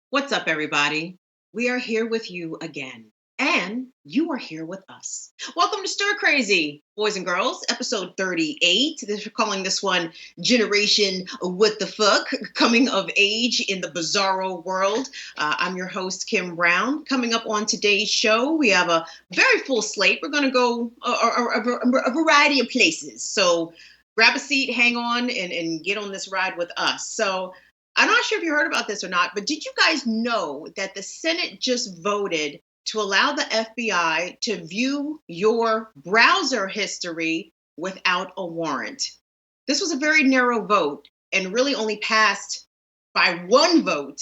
What's up, everybody? We are here with you again, and you are here with us. Welcome to Stir Crazy, boys and girls, episode 38. We're calling this one Generation What the Fuck, Coming of Age in the Bizarro World. I'm your host, Kim Brown. Coming up on today's show, we have a very full slate. We're going to go a variety of places. So grab a seat, hang on, and get on this ride with us. So, I'm not sure if you heard about this or not, but did you guys know that the Senate just voted to allow the FBI to view your browser history without a warrant? This was a very narrow vote and really only passed by one vote.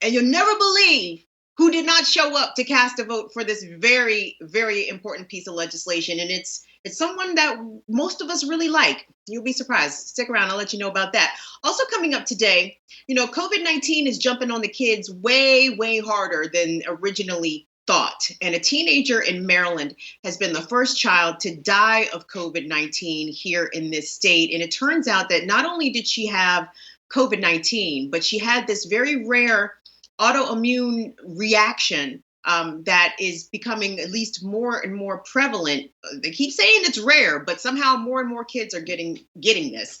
And you'll never believe who did not show up to cast a vote for this very, very important piece of legislation. And it's someone that most of us really like. You'll be surprised. Stick around. I'll let you know about that. Also coming up today, COVID-19 is jumping on the kids way, way harder than originally thought. And a teenager in Maryland has been the first child to die of COVID-19 here in this state. And it turns out that not only did she have COVID-19, but she had this very rare autoimmune reaction that is becoming at least more and more prevalent. They keep saying it's rare, but somehow more and more kids are getting this.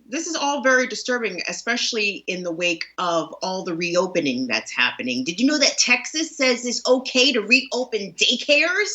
This is all very disturbing, especially in the wake of all the reopening that's happening. Did you know that Texas says it's okay to reopen daycares?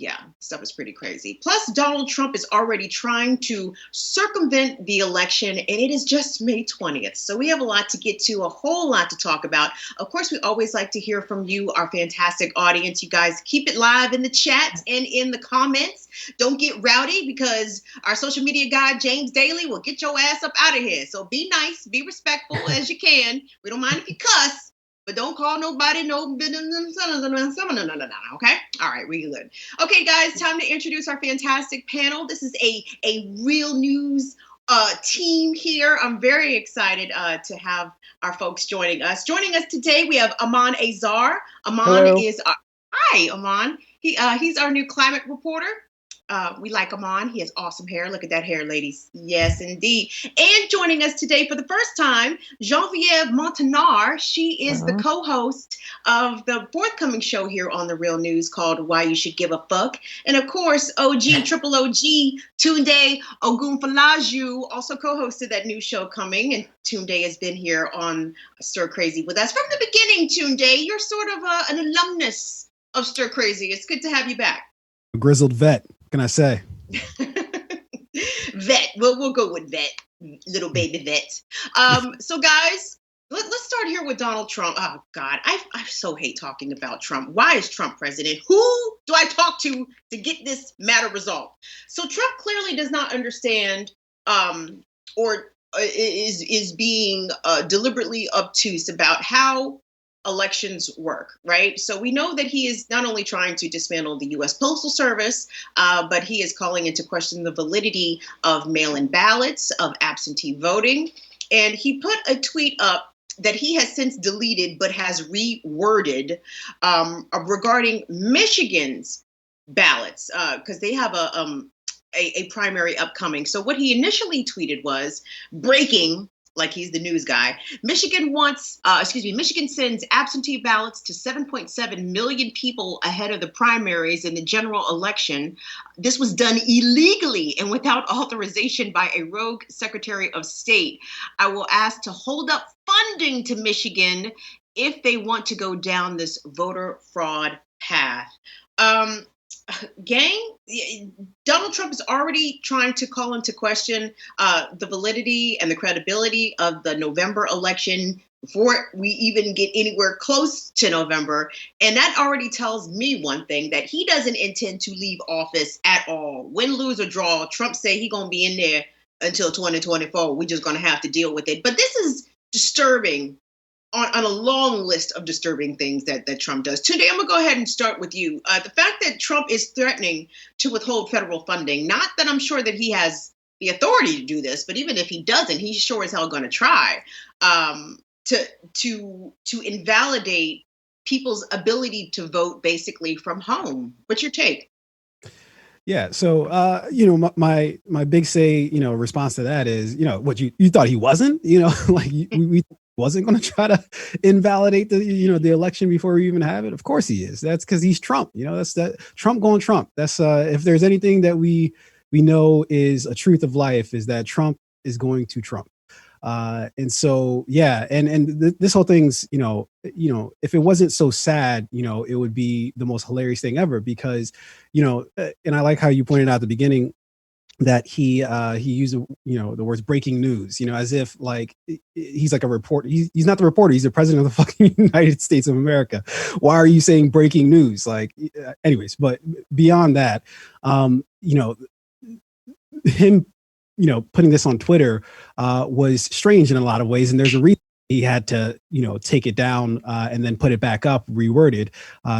Yeah, stuff is pretty crazy. Plus, Donald Trump is already trying to circumvent the election, and it is just May 20th. So we have a lot to get to, a whole lot to talk about. Of course, we always like to hear from you, our fantastic audience. You guys keep it live in the chat and in the comments. Don't get rowdy because our social media guy, James Daly, will get your ass up out of here. So be nice, be respectful as you can. We don't mind if you cuss. But don't call nobody no, okay? All right, we good. Okay, guys, time to introduce our fantastic panel. This is a real news team here. I'm very excited to have our folks joining us. Joining us today, we have Aman Azhar. Hello. Hi, Aman. He's our new climate reporter. We like him on. He has awesome hair. Look at that hair, ladies. Yes, indeed. And joining us today for the first time, Genevieve Montinar. She is the co-host of the forthcoming show here on The Real News called Why You Should Give a Fuck. And of course, triple OG, Tunde Ogunfolaju also co-hosted that new show coming. And Tunde has been here on Stir Crazy with us from the beginning. Tunde, you're sort of an alumnus of Stir Crazy. It's good to have you back. A grizzled vet. What can I say? Vet. We'll go with vet. Little baby vet. So guys, let's start here with Donald Trump. Oh God, I so hate talking about Trump. Why is Trump president? Who do I talk to get this matter resolved? So Trump clearly does not understand or is being deliberately obtuse about how elections work, right? So we know that he is not only trying to dismantle the U.S. Postal Service, but he is calling into question the validity of mail-in ballots, of absentee voting. And he put a tweet up that he has since deleted, but has reworded regarding Michigan's ballots, because they have a primary upcoming. So what he initially tweeted was breaking, like he's the news guy. Michigan sends absentee ballots to 7.7 million people ahead of the primaries in the general election. This was done illegally and without authorization by a rogue Secretary of State. I will ask to hold up funding to Michigan if they want to go down this voter fraud path. Gang, Donald Trump is already trying to call into question the validity and the credibility of the November election before we even get anywhere close to November. And that already tells me one thing, that he doesn't intend to leave office at all. Win, lose, or draw, Trump say he's going to be in there until 2024. We're just going to have to deal with it. But this is disturbing on a long list of disturbing things that Trump does. Today, I'm going to go ahead and start with you. The fact that Trump is threatening to withhold federal funding, not that I'm sure that he has the authority to do this, but even if he doesn't, he's sure as hell going to try to invalidate people's ability to vote basically from home. What's your take? Yeah. So, my big response to that is, what you thought he wasn't, like we wasn't going to try to invalidate the election before we even have it? Of course he is. That's because he's Trump. That's that Trump going Trump. That's if there's anything that we know is a truth of life, is that Trump is going to Trump. And so, yeah, and this whole thing's, if it wasn't so sad, it would be the most hilarious thing ever, because, and I like how you pointed out at the beginning that he used the words breaking news, as if like he's like a reporter. He's not the reporter, he's the president of the fucking United States of America. Why are you saying breaking news? Like, anyways, but beyond that, him putting this on Twitter was strange in a lot of ways, and there's a reason he had to take it down and then put it back up reworded,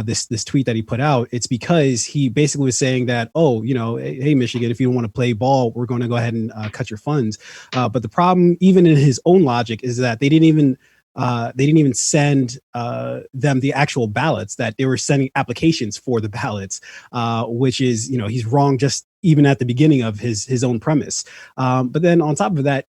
this tweet that he put out. It's because he basically was saying that, hey Michigan, if you don't want to play ball, we're going to go ahead and cut your funds. But the problem, even in his own logic, is that they didn't even send them the actual ballots, that they were sending applications for the ballots, which is, he's wrong just even at the beginning of his own premise. But then on top of that,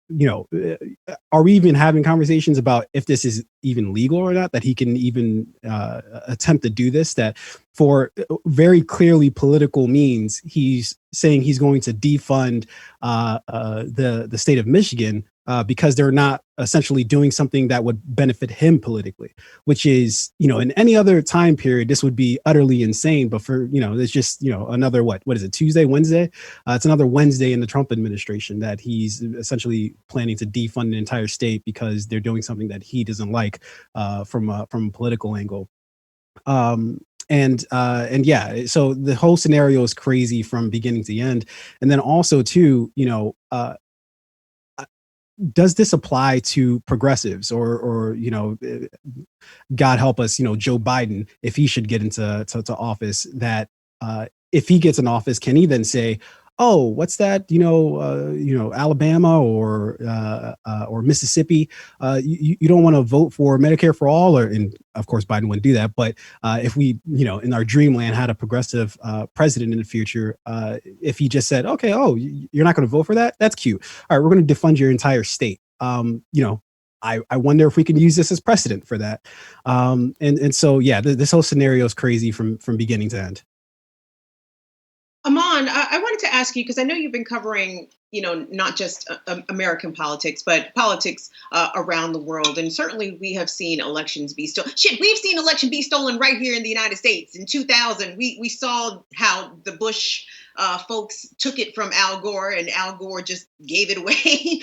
are we even having conversations about if this is even legal or not, that he can even attempt to do this, that for very clearly political means, he's saying he's going to defund the state of Michigan because they're not essentially doing something that would benefit him politically, which is, in any other time period, this would be utterly insane. But for, it's just, another, what is it, Tuesday, Wednesday? It's another Wednesday in the Trump administration that he's essentially planning to defund an entire state because they're doing something that he doesn't like from a political angle. And yeah, so the whole scenario is crazy from beginning to end. And then also too, does this apply to progressives or God help us, Joe Biden, if he should get into office, that if he gets in office, can he then say, oh, what's that? Alabama or Mississippi. You don't want to vote for Medicare for all, and of course Biden wouldn't do that. But if we, in our dreamland, had a progressive president in the future, if he just said, okay, oh, you're not going to vote for that? That's cute. All right, we're going to defund your entire state. I wonder if we can use this as precedent for that. And so, yeah, this whole scenario is crazy from beginning to end. Aman, I wanted to ask you, because I know you've been covering, not just American politics, but politics around the world. And certainly we have seen elections be stolen. We've seen election be stolen right here in the United States. In 2000, we saw how the Bush folks took it from Al Gore, and Al Gore just gave it away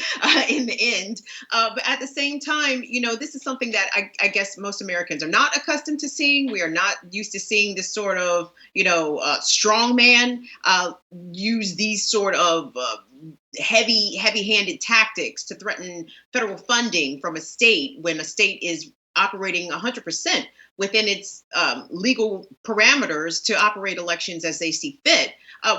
in the end. But at the same time, this is something that I guess most Americans are not accustomed to seeing. We are not used to seeing this sort of, strong man use these sort of heavy-handed tactics to threaten federal funding from a state when a state is operating 100% within its legal parameters to operate elections as they see fit.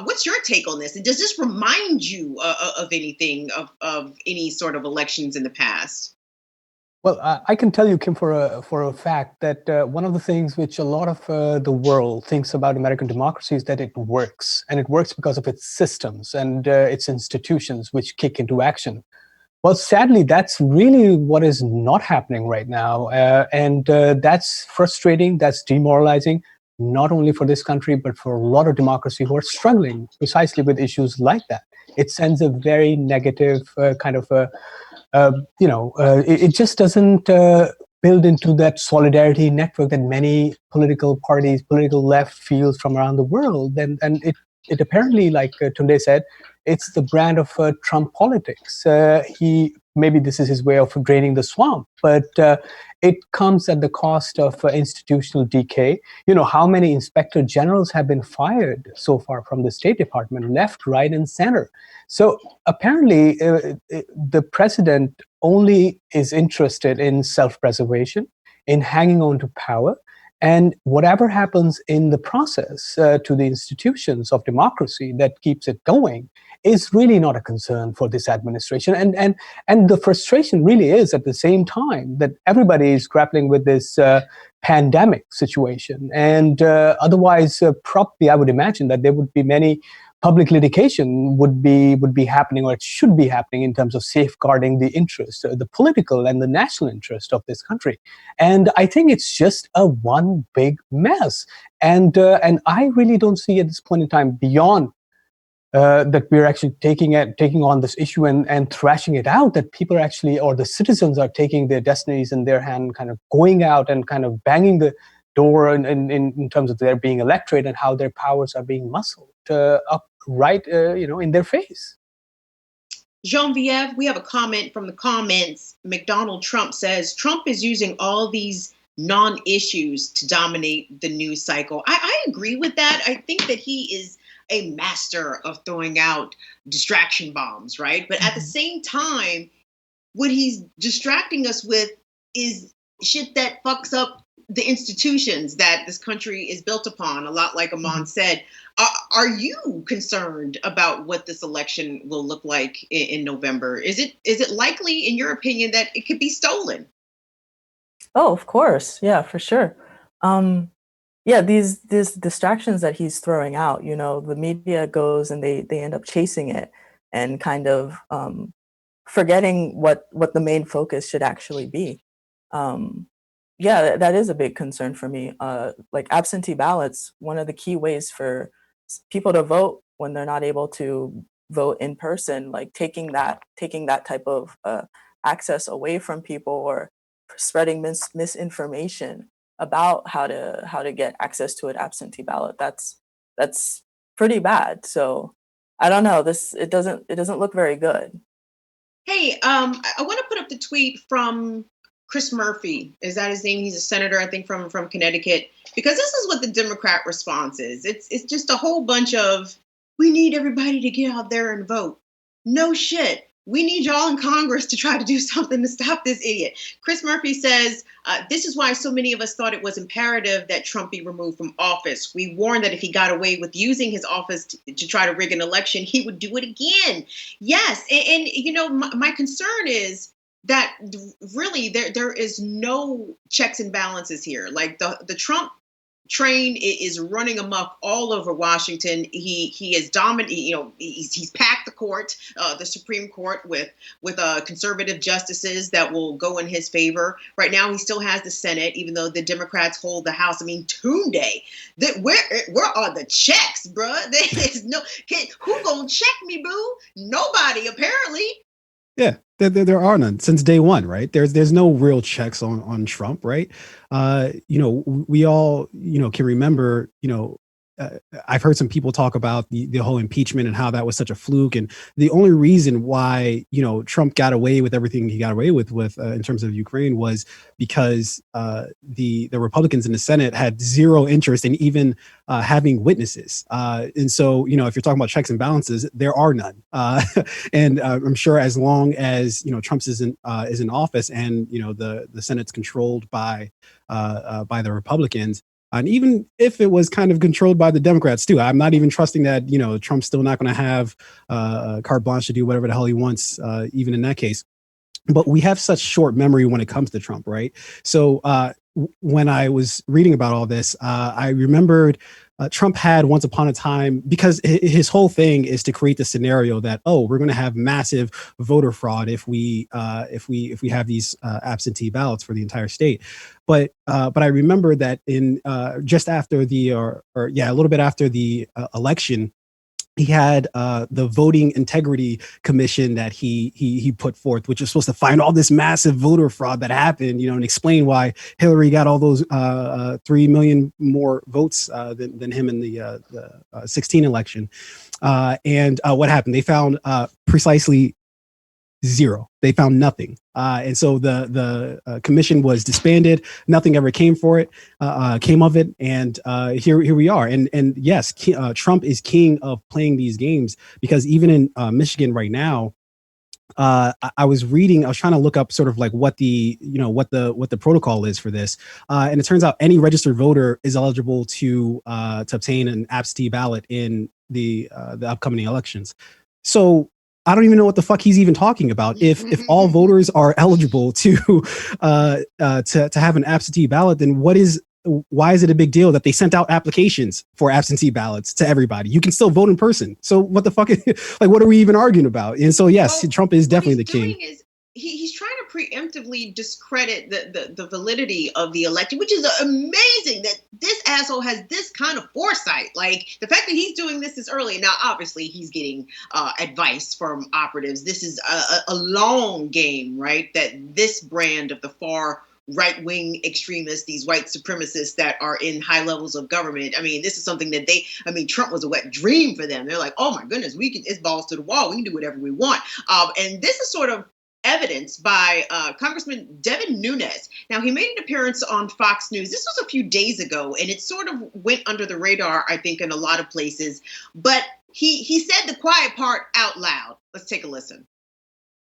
What's your take on this? And does this remind you of anything, of any sort of elections in the past? Well, I can tell you, Kim, for a fact that one of the things which a lot of the world thinks about American democracy is that it works, and it works because of its systems and its institutions which kick into action. Well, sadly, that's really what is not happening right now, and that's frustrating. That's demoralizing, not only for this country but for a lot of democracy who are struggling precisely with issues like that. It sends a very negative kind of it just doesn't build into that solidarity network that many political parties, political left feels from around the world. And it apparently, like Tunde said, it's the brand of Trump politics. Maybe this is his way of draining the swamp, but it comes at the cost of institutional decay. How many inspector generals have been fired so far from the State Department, left, right, and center? So apparently, the president only is interested in self-preservation, in hanging on to power, and whatever happens in the process to the institutions of democracy that keeps it going is really not a concern for this administration. And the frustration really is at the same time that everybody is grappling with this pandemic situation. And otherwise, probably I would imagine that there would be many public litigation would be happening, or it should be happening, in terms of safeguarding the interest, the political and the national interest of this country. And I think it's just a one big mess. And I really don't see at this point in time, beyond that we're actually taking on this issue and thrashing it out, that people are actually, or the citizens are taking their destinies in their hand, kind of going out and kind of banging the door in terms of their being electorate, and how their powers are being muscled up right in their face. Genevieve, we have a comment from the comments. McDonald Trump says Trump is using all these non-issues to dominate the news cycle. I agree with that. I think that he is a master of throwing out distraction bombs, right? But at the same time, what he's distracting us with is shit that fucks up the institutions that this country is built upon, a lot like Aman said. Are you concerned about what this election will look like in November? Is it likely, in your opinion, that it could be stolen? Oh, of course. Yeah, for sure. Yeah, these distractions that he's throwing out, the media goes and they end up chasing it and kind of forgetting what the main focus should actually be. Yeah, that is a big concern for me. Like absentee ballots, one of the key ways for people to vote when they're not able to vote in person, like taking that type of access away from people, or spreading misinformation about how to get access to an absentee ballot. That's pretty bad. So I don't know. It doesn't look very good. Hey, I want to put up the tweet from Chris Murphy. Is that his name? He's a senator, I think, from Connecticut. Because this is what the Democrat response is. It's just a whole bunch of, we need everybody to get out there and vote. No shit. We need y'all in Congress to try to do something to stop this idiot. Chris Murphy says, this is why so many of us thought it was imperative that Trump be removed from office. We warned that if he got away with using his office to try to rig an election, he would do it again. Yes. And my concern is that really there is no checks and balances here. Like the Trump train is running amok all over Washington. He is dominant. He's packed the court, the Supreme Court, with conservative justices that will go in his favor. Right now, he still has the Senate, even though the Democrats hold the House. I mean, Tunde, where are the checks, bruh? There's who gonna check me, boo? Nobody, apparently. Yeah, there are none since day one, right? There's no real checks on Trump, right? We all, can remember, I've heard some people talk about the whole impeachment and how that was such a fluke. And the only reason why, Trump got away with everything he got away with in terms of Ukraine was because the Republicans in the Senate had zero interest in even having witnesses. And so, if you're talking about checks and balances, there are none. And I'm sure as long as, Trump is in office and, the Senate's controlled by the Republicans, and even if it was kind of controlled by the Democrats too, I'm not even trusting that, Trump's still not going to have carte blanche to do whatever the hell he wants, even in that case. But we have such short memory when it comes to Trump, right? So when I was reading about all this, I remembered Trump had once upon a time, because his whole thing is to create the scenario that, we're going to have massive voter fraud if we have these absentee ballots for the entire state. But I remember that in just after a little bit after the election, he had the Voting Integrity Commission that he put forth, which is supposed to find all this massive voter fraud that happened, and explain why Hillary got all those 3 million more votes than him in the 16 election. And what happened? They found precisely zero. They found nothing. And so the commission was disbanded. Nothing ever came of it. And here we are. And yes, Trump is king of playing these games, because even in Michigan right now, I was trying to look up sort of like what the protocol is for this. And it turns out any registered voter is eligible to obtain an absentee ballot in the upcoming elections. So I don't even know what the fuck he's even talking about. If all voters are eligible to have an absentee ballot, then what is why is it a big deal that they sent out applications for absentee ballots to everybody? You can still vote in person. So what the fuck? Like, what are we even arguing about? And so, yes, Well, Trump is what definitely he's the king. doing is he's trying to preemptively discredit the validity of the election, which is amazing that this asshole has this kind of foresight. Like, the fact that he's doing this early. Now, obviously, he's getting advice from operatives. This is a long game, right? That this brand of the far right-wing extremists, these white supremacists that are in high levels of government. I mean, this is something that Trump was a wet dream for them. They're like, oh my goodness, it's balls to the wall. We can do whatever we want. And this is sort of evidenced by Congressman Devin Nunes. Now, he made an appearance on Fox News. This was a few days ago, and it sort of went under the radar, I think, in a lot of places. But he said the quiet part out loud. Let's take a listen.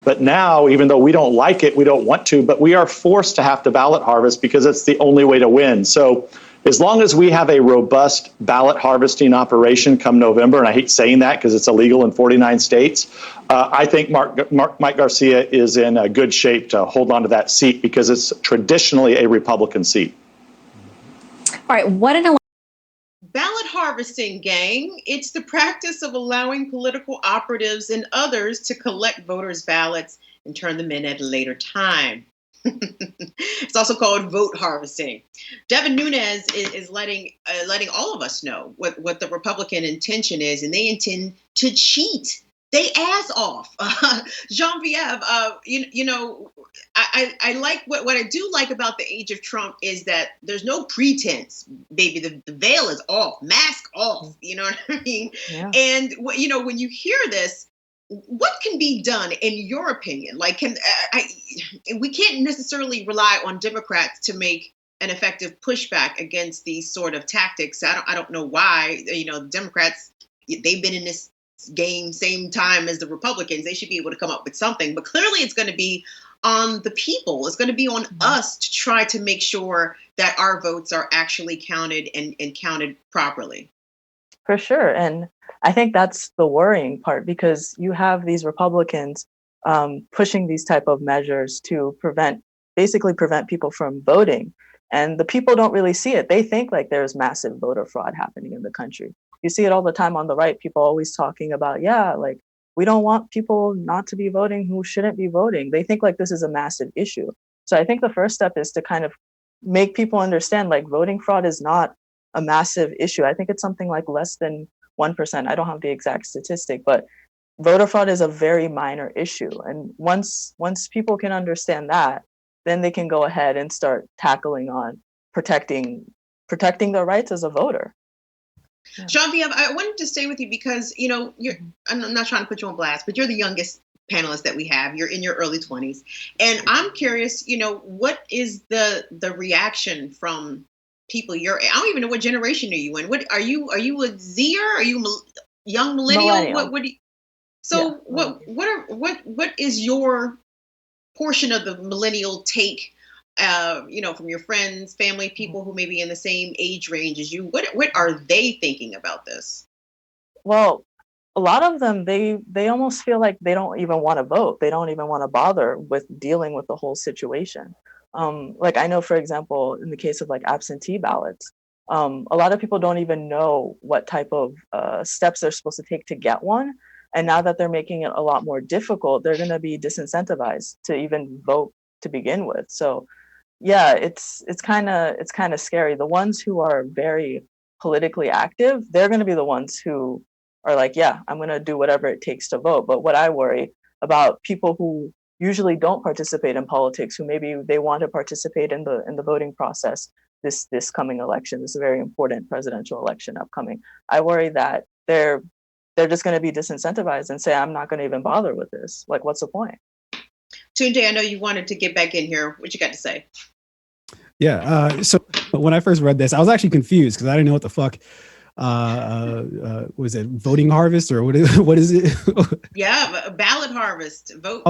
But now, even though we don't like it, we don't want to, but we are forced to have to ballot harvest because it's the only way to win. So as long as we have a robust ballot harvesting operation come November, and I hate saying that because it's illegal in 49 states, I think Mike Garcia is in a good shape to hold on to that seat because it's traditionally a Republican seat. All right, what an ballot harvesting, gang. It's the practice of allowing political operatives and others to collect voters' ballots and turn them in at a later time. It's also called vote harvesting. Devin Nunes is letting all of us know what the Republican intention is, and they intend to cheat they ass off. Genevieve, I like what I do like about the age of Trump is that there's no pretense, baby. The veil is off, mask off. You know what I mean? Yeah. And when you hear this, what can be done in your opinion? Like, we can't necessarily rely on Democrats to make an effective pushback against these sort of tactics. I don't know why. Democrats, they've been in this game same time as the Republicans. They should be able to come up with something, but clearly it's going to be on the people. It's going to be on us to try to make sure that our votes are actually counted and counted properly. For sure. And I think that's the worrying part, because you have these Republicans pushing these type of measures to basically prevent people from voting. And the people don't really see it. They think like there's massive voter fraud happening in the country. You see it all the time on the right. People always talking about, like, we don't want people not to be voting who shouldn't be voting. They think like this is a massive issue. So I think the first step is to kind of make people understand like voting fraud is not a massive issue. I think it's something like less than 1%. I don't have the exact statistic, but voter fraud is a very minor issue. And once people can understand that, then they can go ahead and start tackling on protecting their rights as a voter. Yeah. Genevieve, I wanted to stay with you because, I'm not trying to put you on blast, but you're the youngest panelist that we have. You're in your early 20s. And I'm curious, what is the reaction from people I don't even know what generation are you in. What are you a Zer? Are you young millennial? What do you, so yeah. What is your portion of the millennial take, from your friends, family, people who may be in the same age range as you? What are they thinking about this? Well, a lot of them, they almost feel like they don't even want to vote. They don't even want to bother with dealing with the whole situation. Like I know, for example, in the case of like absentee ballots, a lot of people don't even know what type of steps they're supposed to take to get one. And now that they're making it a lot more difficult, they're going to be disincentivized to even vote to begin with. So yeah, it's kind of scary. The ones who are very politically active, they're going to be the ones who are like, yeah, I'm going to do whatever it takes to vote. But what I worry about people who usually don't participate in politics, who maybe they want to participate in the voting process this coming election, this very important presidential election upcoming. I worry that they're just going to be disincentivized and say, I'm not going to even bother with this. Like, what's the point? Tunde, I know you wanted to get back in here. What you got to say? Yeah. So when I first read this, I was actually confused because I didn't know what the fuck was it voting harvest or what is it? Yeah, ballot harvest. Vote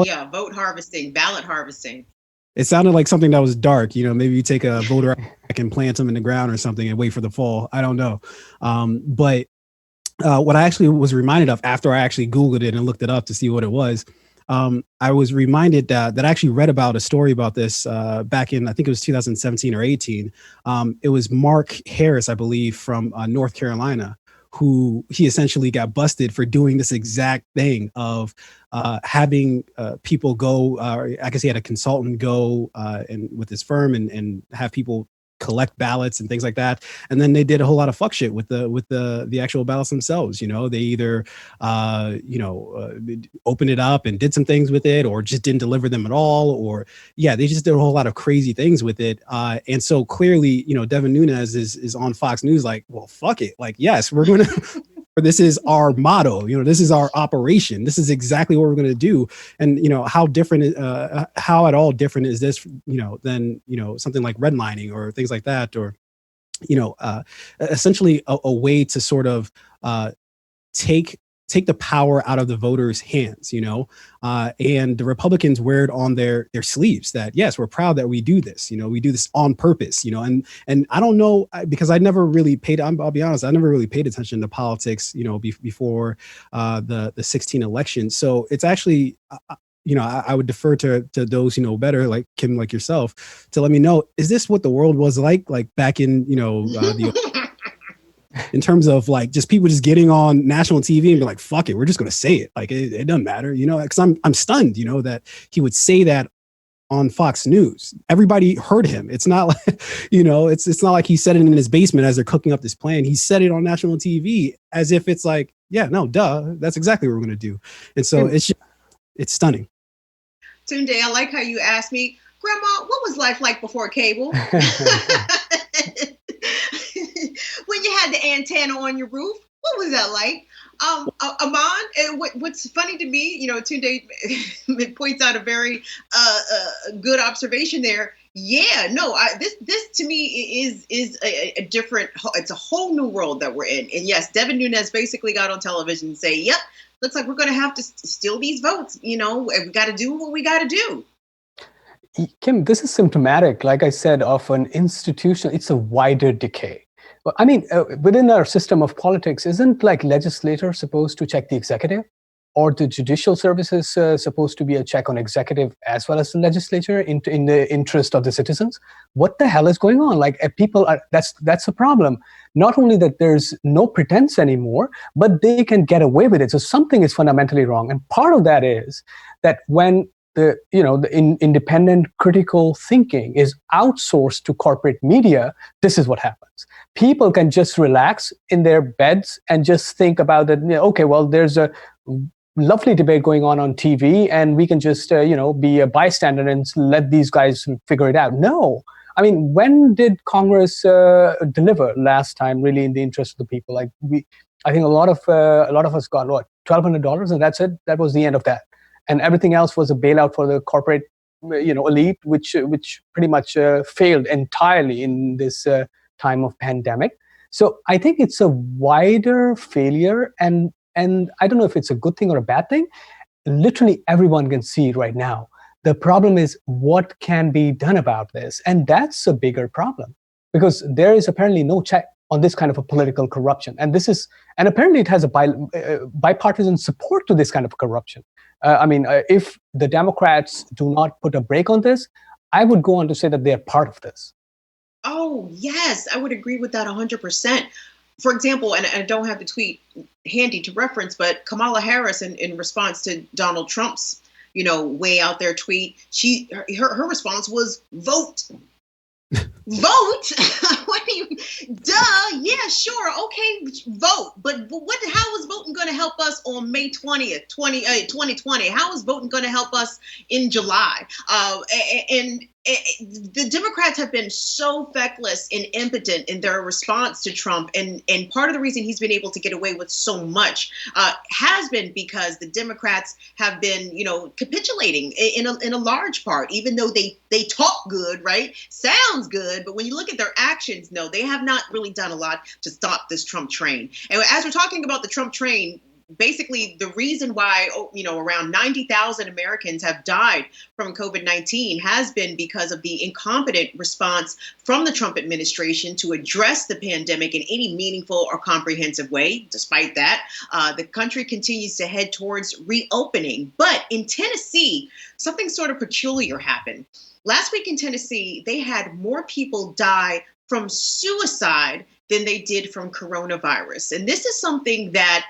harvesting, ballot harvesting. It sounded like something that was dark. Maybe you take a voter and plant them in the ground or something and wait for the fall. I don't know. But what I actually was reminded of after I actually Googled it and looked it up to see what it was, I was reminded that I actually read about a story about this back in, I think it was 2017 or 18. It was Mark Harris, I believe, from North Carolina, who he essentially got busted for doing this exact thing of having people go. I guess he had a consultant go and with his firm and have people collect ballots and things like that, and then they did a whole lot of fuck shit with the actual ballots themselves. They either opened it up and did some things with it, or just didn't deliver them at all, or they just did a whole lot of crazy things with it. And so clearly, Devin Nunes is on Fox News like, well, fuck it, like, yes, we're gonna this is our motto, this is our operation, this is exactly what we're going to do. And how different how at all different is this than something like redlining or things like that, or essentially a way to sort of take the power out of the voters' hands, and the Republicans wear it on their sleeves that, yes, we're proud that we do this, we do this on purpose, and I don't know, because I never really I'll be honest, I never really paid attention to politics, before the 16 election. So it's actually, I would defer to those who know better, like Kim, like yourself, to let me know, is this what the world was like back in, in terms of like just people just getting on national TV and be like, fuck it, we're just going to say it. Like, it doesn't matter, because I'm stunned, that he would say that on Fox News. Everybody heard him. It's not like, it's not like he said it in his basement as they're cooking up this plan. He said it on national TV as if it's like, yeah, no, duh, that's exactly what we're going to do. And so it's stunning. Tunde, I like how you asked me, Grandma, what was life like before cable? When you had the antenna on your roof, what was that like? Aman, what's funny to me, Tunde points out a very good observation there. Yeah, no, this to me is a different, it's a whole new world that we're in. And yes, Devin Nunes basically got on television and say, yep, looks like we're going to have to steal these votes. We got to do what we got to do. Kim, this is symptomatic, like I said, of an institution. It's a wider decay. I mean, within our system of politics, isn't like legislator supposed to check the executive, or the judicial services supposed to be a check on executive as well as the legislature in the interest of the citizens? What the hell is going on? Like, people are, that's a problem. Not only that there's no pretense anymore, but they can get away with it. So something is fundamentally wrong. And part of that is that when the independent critical thinking is outsourced to corporate media, this is what happens. People can just relax in their beds and just think about it. Okay, well, there's a lovely debate going on TV, and we can just be a bystander and let these guys figure it out. No, I mean, when did Congress deliver last time, really, in the interest of the people? Like, I think a lot of us got what, $1,200, and that's it. That was the end of that. And everything else was a bailout for the corporate, elite, which pretty much failed entirely in this time of pandemic. So I think it's a wider failure, and I don't know if it's a good thing or a bad thing. Literally everyone can see it right now. The problem is what can be done about this, and that's a bigger problem, because there is apparently no check on this kind of a political corruption, and apparently it has a bipartisan support to this kind of corruption. If the Democrats do not put a brake on this, I would go on to say that they are part of this. Oh, yes, I would agree with that 100%. For example, and I don't have the tweet handy to reference, but Kamala Harris, in response to Donald Trump's, way out there tweet, her response was vote. Vote? What do you? Duh. Yeah, sure. Okay, vote. But how is voting going to help us on May 20th, 2020? How is voting going to help us in July? And the Democrats have been so feckless and impotent in their response to Trump, and part of the reason he's been able to get away with so much has been because the Democrats have been, capitulating in a large part, even though they talk good, right? Sounds good, but when you look at their actions, no, they have not really done a lot to stop this Trump train. And as we're talking about the Trump train, basically the reason why, around 90,000 Americans have died from COVID-19 has been because of the incompetent response from the Trump administration to address the pandemic in any meaningful or comprehensive way. Despite that, the country continues to head towards reopening. But in Tennessee, something sort of peculiar happened. Last week in Tennessee, they had more people die from suicide than they did from coronavirus. And this is something that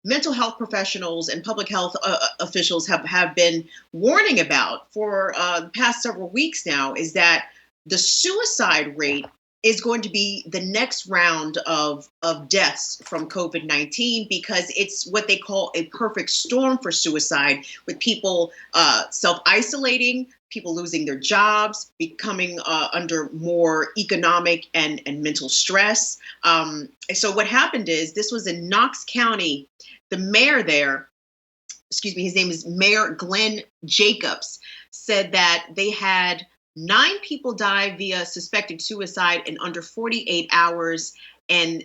mental health professionals and public health officials have been warning about for the past several weeks now, is that the suicide rate is going to be the next round of deaths from COVID-19, because it's what they call a perfect storm for suicide, with people self-isolating, people losing their jobs, becoming under more economic and mental stress. So what happened is, this was in Knox County. The mayor there, his name is Mayor Glenn Jacobs, said that they had 9 people die via suspected suicide in under 48 hours, and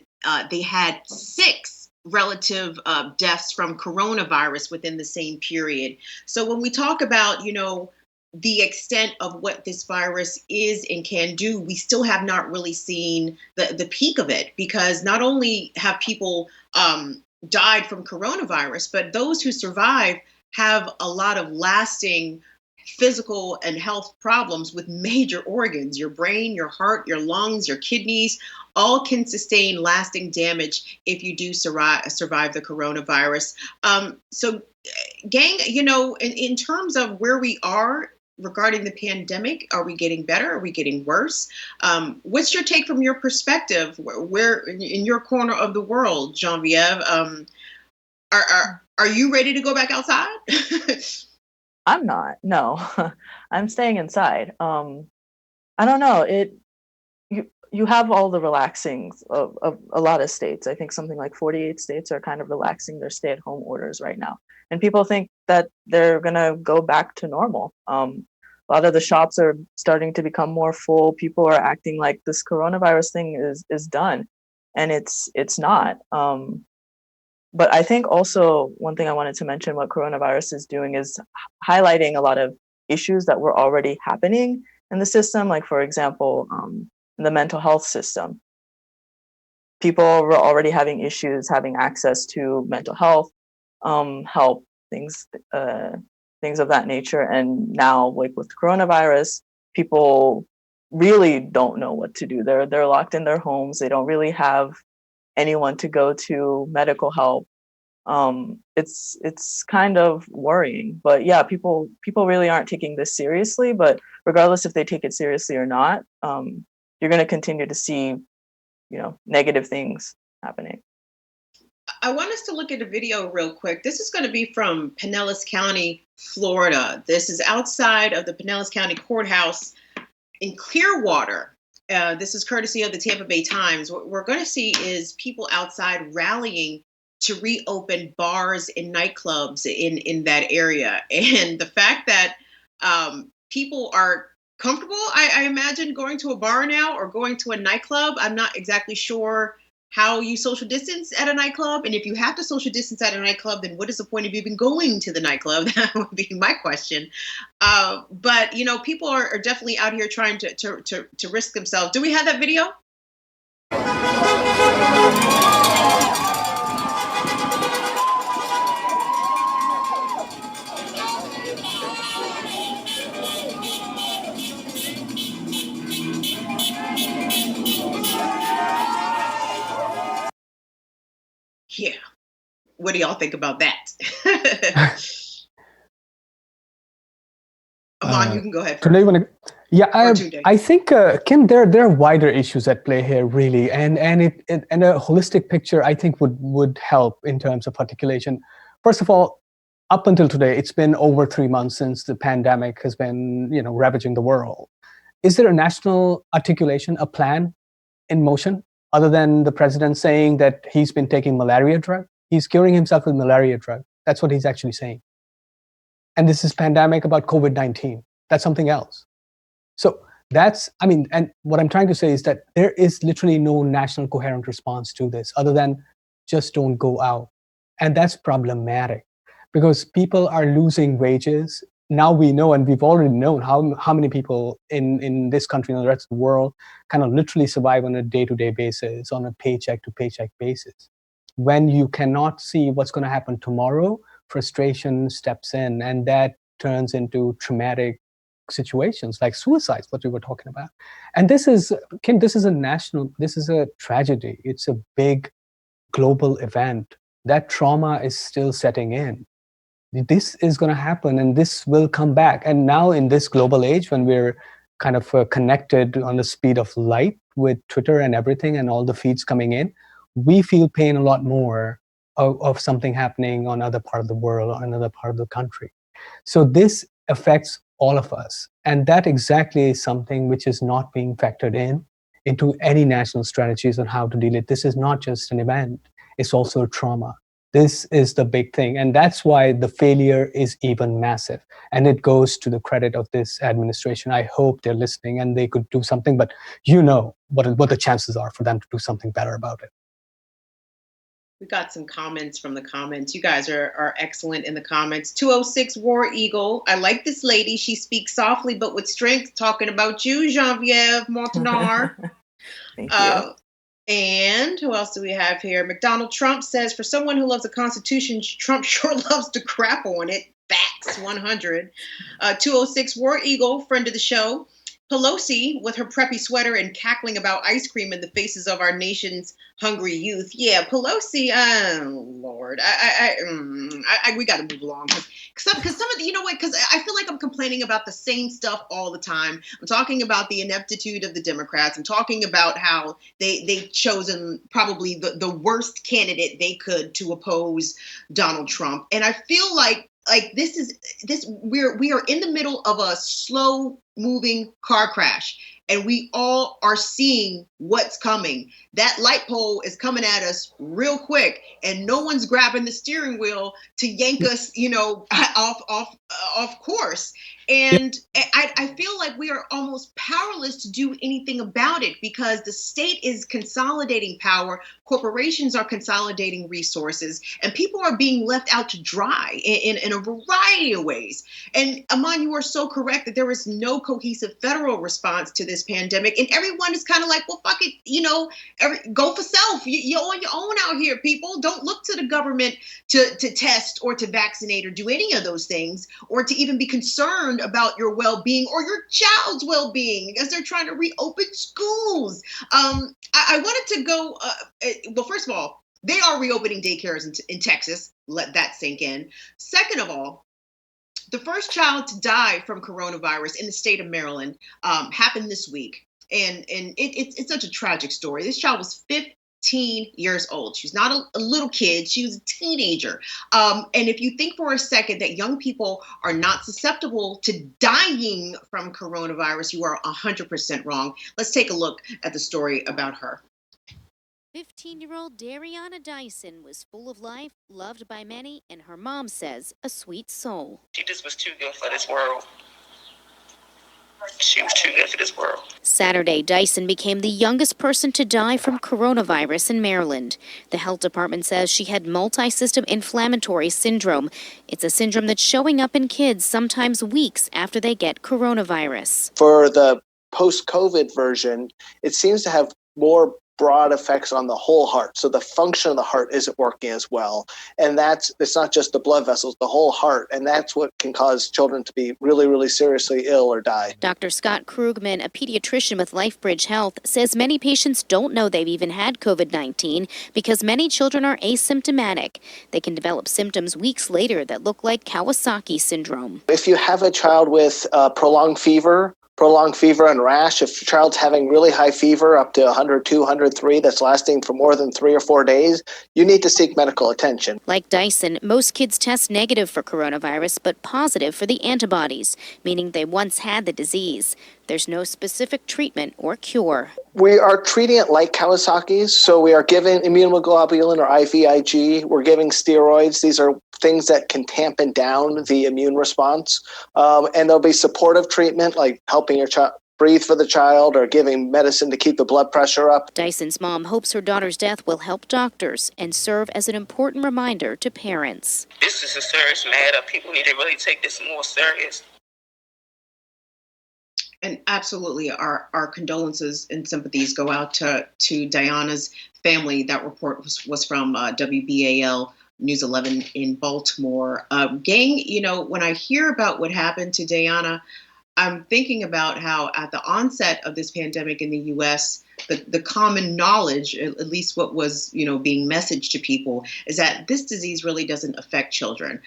they had 6 relative deaths from coronavirus within the same period. So when we talk about, the extent of what this virus is and can do, we still have not really seen the peak of it, because not only have people died from coronavirus, but those who survive have a lot of lasting physical and health problems with major organs. Your brain, your heart, your lungs, your kidneys, all can sustain lasting damage if you do survive the coronavirus. So, gang, in terms of where we are regarding the pandemic, are we getting better? Are we getting worse? What's your take from your perspective? Where in your corner of the world, Genevieve, are you ready to go back outside? I'm not. No, I'm staying inside. I don't know. You have all the relaxings of a lot of states. I think something like 48 states are kind of relaxing their stay-at-home orders right now, and people think that they're gonna go back to normal. A lot of the shops are starting to become more full. People are acting like this coronavirus thing is done, and it's not. But I think also one thing I wanted to mention, what coronavirus is doing is highlighting a lot of issues that were already happening in the system. Like, for example, in the mental health system, people were already having issues having access to mental health help, things of that nature. And now, like with coronavirus, people really don't know what to do. They're locked in their homes. They don't really have anyone to go to, medical help. It's kind of worrying. But yeah, people really aren't taking this seriously. But regardless if they take it seriously or not, you're going to continue to see, negative things happening. I want us to look at a video real quick. This is going to be from Pinellas County, Florida. This is outside of the Pinellas County Courthouse in Clearwater. This is courtesy of the Tampa Bay Times. What we're going to see is people outside rallying to reopen bars and nightclubs in that area. And the fact that people are comfortable, I imagine, going to a bar now or going to a nightclub. I'm not exactly sure how you social distance at a nightclub. And if you have to social distance at a nightclub, then what is the point of even going to the nightclub? That would be my question. But, people are definitely out here trying to risk themselves. Do we have that video? Yeah. What do y'all think about that? Aman, you can go ahead first. I think, Kim, there are wider issues at play here, really, and a holistic picture, I think, would help in terms of articulation. First of all, up until today, it's been over 3 months since the pandemic has been, ravaging the world. Is there a national articulation, a plan in motion, other than the president saying that he's been taking malaria drug? He's curing himself with malaria drug. That's what he's actually saying. And this is pandemic about COVID-19. That's something else. So and what I'm trying to say is that there is literally no national coherent response to this other than just don't go out. And that's problematic because people are losing wages. Now we know, and we've already known how many people in this country and the rest of the world kind of literally survive on a day-to-day basis, on a paycheck-to-paycheck basis. When you cannot see what's going to happen tomorrow, frustration steps in, and that turns into traumatic situations like suicides, what we were talking about. And this is, Kim, this is a tragedy. It's a big global event. That trauma is still setting in. This is going to happen and this will come back. And now in this global age, when we're kind of connected on the speed of light with Twitter and everything and all the feeds coming in, we feel pain a lot more of something happening on other part of the world or another part of the country. So this affects all of us. And that exactly is something which is not being factored into any national strategies on how to deal it. This is not just an event, it's also a trauma. This is the big thing. And that's why the failure is even massive. And it goes to the credit of this administration. I hope they're listening and they could do something, but you know what the chances are for them to do something better about it. We got some comments from the comments. You guys are excellent in the comments. 206 War Eagle. I like this lady. She speaks softly but with strength. Talking about you, Genevieve Montinar. Thank you. And who else do we have here? McDonald Trump says, for someone who loves the Constitution, Trump sure loves to crap on it. Facts 100. 206 War Eagle, friend of the show. Pelosi, with her preppy sweater and cackling about ice cream in the faces of our nation's hungry youth. Yeah, Pelosi. Oh Lord, we got to move along because some of the, you know what? Because I feel like I'm complaining about the same stuff all the time. I'm talking about the ineptitude of the Democrats. I'm talking about how they've chosen probably the worst candidate they could to oppose Donald Trump, and I feel like we are in the middle of a slow moving car crash, and we all are seeing what's coming. That light pole is coming at us real quick, and no one's grabbing the steering wheel to yank us, off course. And I feel like we are almost powerless to do anything about it because the state is consolidating power, corporations are consolidating resources, and people are being left out to dry in a variety of ways. And Aman, you are so correct that there is no cohesive federal response to this pandemic, and everyone is kind of like, well, fuck it, go for self. You're on your own out here, people. Don't look to the government to test or to vaccinate or do any of those things, or to even be concerned about your well-being or your child's well-being as they're trying to reopen schools. I wanted to go, well, first of all, they are reopening daycares in Texas. Let that sink in. Second of all, the first child to die from coronavirus in the state of Maryland happened this week. And it's such a tragic story. This child was 15 years old. She's not a little kid. She was a teenager. And if you think for a second that young people are not susceptible to dying from coronavirus, you are 100% wrong. Let's take a look at the story about her. 15-year-old Ariana Dyson was full of life, loved by many, and her mom says a sweet soul. She just was too good for this world. She was too good for this world. Saturday, Dyson became the youngest person to die from coronavirus in Maryland. The health department says she had multi-system inflammatory syndrome. It's a syndrome that's showing up in kids sometimes weeks after they get coronavirus. For the post-COVID version, it seems to have more broad effects on the whole heart. So the function of the heart isn't working as well. And it's not just the blood vessels, the whole heart. And that's what can cause children to be really, really seriously ill or die. Dr. Scott Krugman, a pediatrician with LifeBridge Health, says many patients don't know they've even had COVID-19 because many children are asymptomatic. They can develop symptoms weeks later that look like Kawasaki syndrome. If you have a child with prolonged fever and rash, if your child's having really high fever up to 102, 103 that's lasting for more than 3 or 4 days, you need to seek medical attention. Like Dyson, most kids test negative for coronavirus but positive for the antibodies, meaning they once had the disease. There's no specific treatment or cure. We are treating it like Kawasaki's, so we are giving immunoglobulin or IVIG. We're giving steroids. These are things that can tampen down the immune response. And there'll be supportive treatment, like helping your child breathe for the child or giving medicine to keep the blood pressure up. Dyson's mom hopes her daughter's death will help doctors and serve as an important reminder to parents. This is a serious matter. People need to really take this more serious. And absolutely, our condolences and sympathies go out to Diana's family. That report was from WBAL News 11 in Baltimore. Gang, when I hear about what happened to Diana, I'm thinking about how at the onset of this pandemic in the U.S., the common knowledge, at least what was, being messaged to people, is that this disease really doesn't affect children.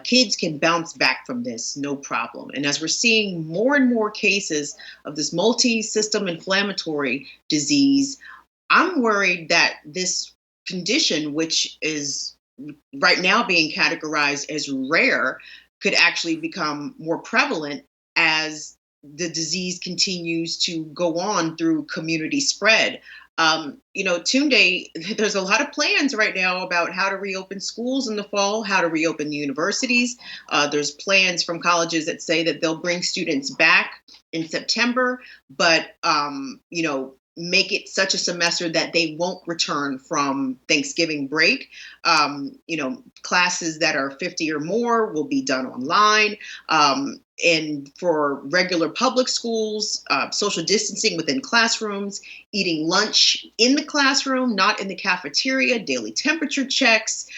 Kids can bounce back from this, no problem. And as we're seeing more and more cases of this multi-system inflammatory disease, I'm worried that this condition, which is right now being categorized as rare, could actually become more prevalent as the disease continues to go on through community spread. Tunde, there's a lot of plans right now about how to reopen schools in the fall, how to reopen universities. There's plans from colleges that say that they'll bring students back in September, but, make it such a semester that they won't return from Thanksgiving break. Classes that are 50 or more will be done online. And for regular public schools, social distancing within classrooms, eating lunch in the classroom, not in the cafeteria, daily temperature checks,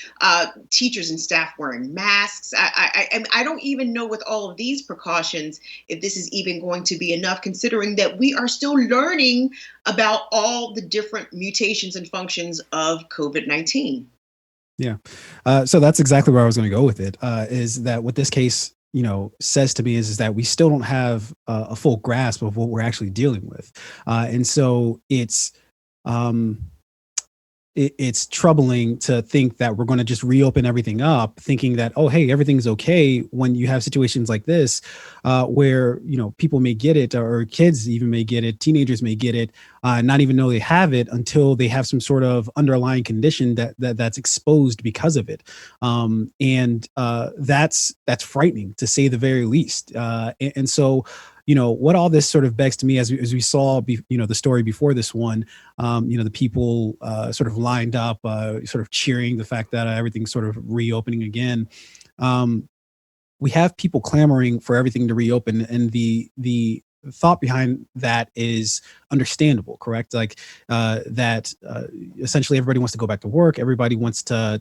teachers and staff wearing masks. I don't even know with all of these precautions if this is even going to be enough, considering that we are still learning about all the different mutations and functions of COVID-19. Yeah. So that's exactly where I was going to go with it, is that what this case says to me is that we still don't have a full grasp of what we're actually dealing with. And so it's troubling to think that we're going to just reopen everything up, thinking that, oh, hey, everything's okay, when you have situations like this, where, people may get it, or kids even may get it, teenagers may get it, not even know they have it until they have some sort of underlying condition that's exposed because of it. And that's frightening, to say the very least. And so, what all this sort of begs to me, as we saw, the story before this one, the people sort of lined up, sort of cheering the fact that everything's sort of reopening again. We have people clamoring for everything to reopen, and the thought behind that is understandable, correct? Like that essentially everybody wants to go back to work. Everybody wants to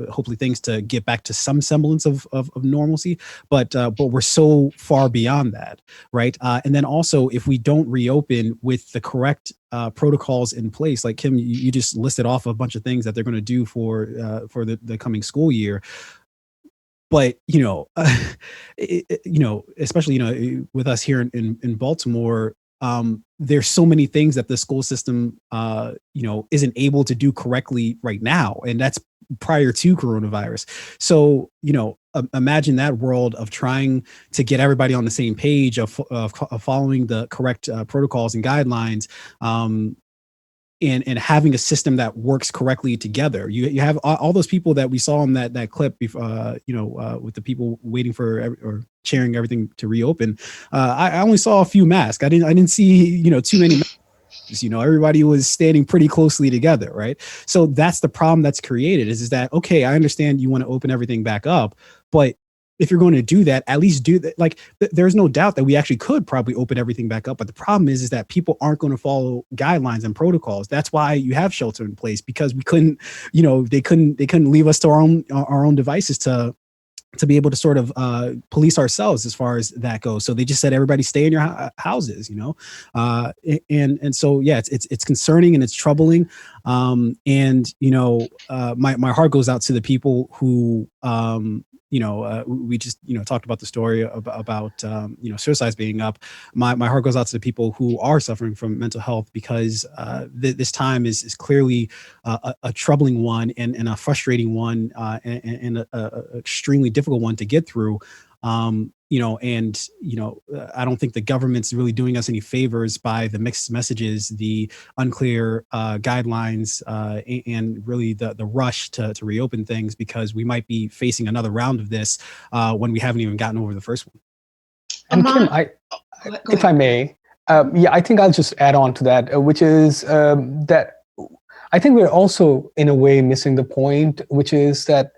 hopefully things to get back to some semblance of normalcy, but we're so far beyond that, right? And then also, if we don't reopen with the correct protocols in place, like Kim, you just listed off a bunch of things that they're going to do for the coming school year. But, especially, with us here in Baltimore, there's so many things that the school system, isn't able to do correctly right now. And that's prior to coronavirus. So, imagine that world of trying to get everybody on the same page of following the correct protocols and guidelines. And having a system that works correctly together. You have all those people that we saw in that clip, with the people waiting for or cheering everything to reopen. I only saw a few masks. I didn't see too many masks. Everybody was standing pretty closely together, right? So that's the problem that's created. Is that, okay, I understand you want to open everything back up, but if you're going to do that, at least do that. Like, there's no doubt that we actually could probably open everything back up. But the problem is that people aren't going to follow guidelines and protocols. That's why you have shelter in place, because we couldn't, they couldn't leave us to our own devices to be able to sort of police ourselves as far as that goes. So they just said, everybody stay in your houses, and so, yeah, it's concerning and it's troubling. My heart goes out to the people who, we just, talked about the story about suicides being up. My heart goes out to the people who are suffering from mental health, because this time is clearly a troubling one and a frustrating one, and a extremely difficult one to get through. I don't think the government's really doing us any favors by the mixed messages, the unclear guidelines, and really the rush to reopen things, because we might be facing another round of this when we haven't even gotten over the first one. And Kim, if I may, Yeah, I think I'll just add on to that, which is that I think we're also, in a way, missing the point, which is that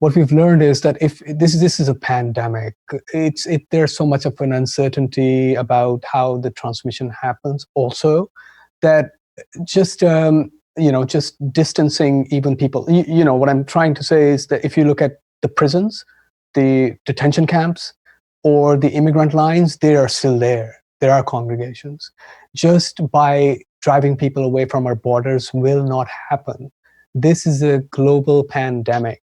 what we've learned is that if this is a pandemic, there's so much of an uncertainty about how the transmission happens. Also, that just just distancing even people. What I'm trying to say is that if you look at the prisons, the detention camps, or the immigrant lines, they are still there. There are congregations. Just by driving people away from our borders will not happen. This is a global pandemic,